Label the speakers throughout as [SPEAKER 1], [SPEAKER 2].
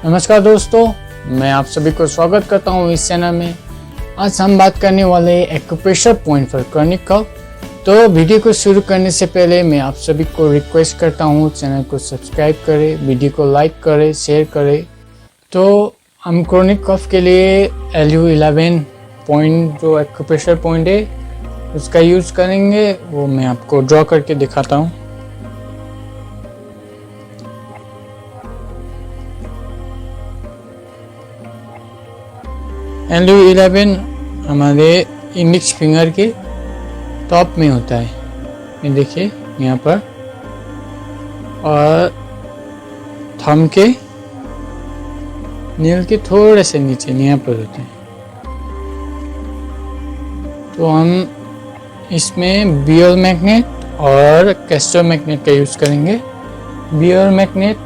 [SPEAKER 1] नमस्कार दोस्तों, मैं आप सभी को स्वागत करता हूं इस चैनल में। आज हम बात करने वाले acupressure point for chronic cough. तो वीडियो को शुरू करने से पहले मैं आप सभी को रिक्वेस्ट करता हूं चैनल को सब्सक्राइब करें, वीडियो को लाइक करें, शेयर करें। तो हम क्रॉनिक कफ के लिए LU11 पॉइंट जो एक्यूप्रेशर पॉइंट है उसका यूज़ करेंगे, वो मैं आपको ड्रॉ करके दिखाता हूँ। LU11 हमारे इंडेक्स फिंगर के टॉप में होता है, ये देखिए यहाँ पर, और थंब के नील के थोड़े से नीचे यहाँ पर होते हैं। तो हम इसमें बियर मैग्नेट और कैस्टर मैग्नेट का यूज़ करेंगे। बियर मैग्नेट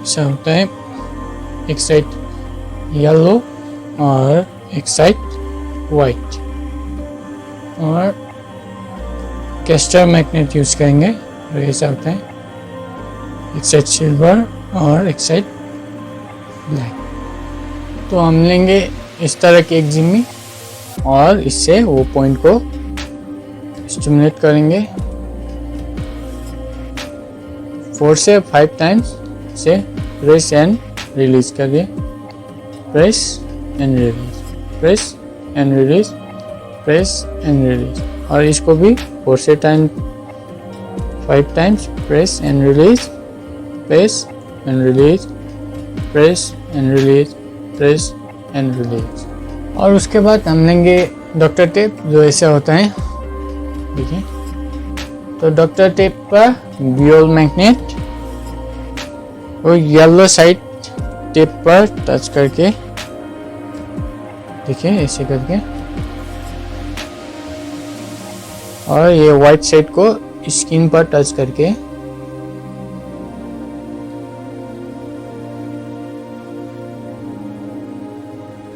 [SPEAKER 1] ऐसा होता है, एक साइड येलो और एक साइड वाइट, और कैस्टर मैग्नेट यूज़ करेंगे और ऐसा होता है, एक साइड सिल्वर और एक साइड ब्लैक। तो हम लेंगे इस तरह की एक जिम्मी और इससे वो पॉइंट को स्टिमुलेट करेंगे 4 से 5 टाइम्स से प्रेस एंड रिलीज करिए। Press and release, press and release, press and release, और इसको भी 4 से 5 times press and release, press and release, press and release, press and release. और उसके बाद हम लेंगे डॉक्टर टेप, जो ऐसा होता है, देखिए। तो डॉक्टर टेप पर बियर मैग्नेट और येलो साइड टेप पर टच करके, देखिए ऐसे करके, और ये वाइट साइड को स्किन पर टच करके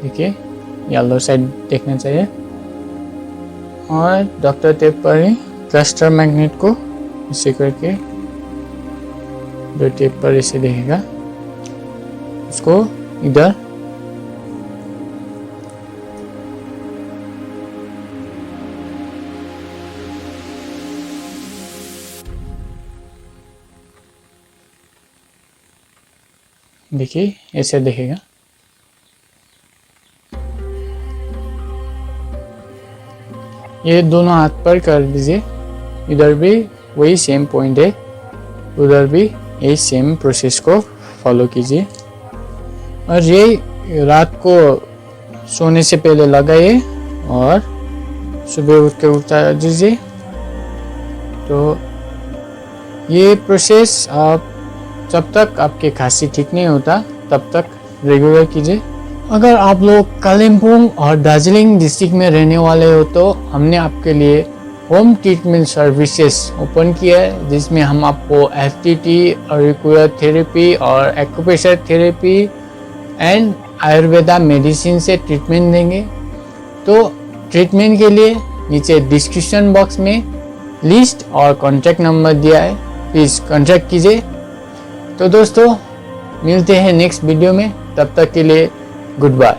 [SPEAKER 1] देखिए येलो साइड देखना चाहिए। और डॉक्टर टेप पर ही कैस्टर मैग्नेट को इसे करके, जो टेप पर इसे देखेगा उसको इधर देखिए ऐसे देखेगा। ये दोनों हाथ पर कर दीजिए, इधर भी वही सेम पॉइंट है, उधर भी यही सेम प्रोसेस को फॉलो कीजिए। और ये रात को सोने से पहले लगाइए और सुबह उठ के उतार दीजिए। तो ये प्रोसेस आप जब तक आपके खांसी ठीक नहीं होता तब तक रेगुलर कीजिए। अगर आप लोग कालिम्पोंग और दार्जिलिंग डिस्ट्रिक्ट में रहने वाले हो तो हमने आपके लिए होम ट्रीटमेंट सर्विसेज ओपन किया है, जिसमें हम आपको FTT और रिक्वायर थेरेपी और acupressure therapy and Ayurveda medicine से ट्रीटमेंट देंगे। तो ट्रीटमेंट के लिए नीचे डिस्क्रिप्शन बॉक्स में लिस्ट और कॉन्टैक्ट नंबर दिया है, प्लीज़ कॉन्टैक्ट कीजिए। तो दोस्तों, मिलते हैं नेक्स्ट वीडियो में, तब तक के लिए गुड बाय।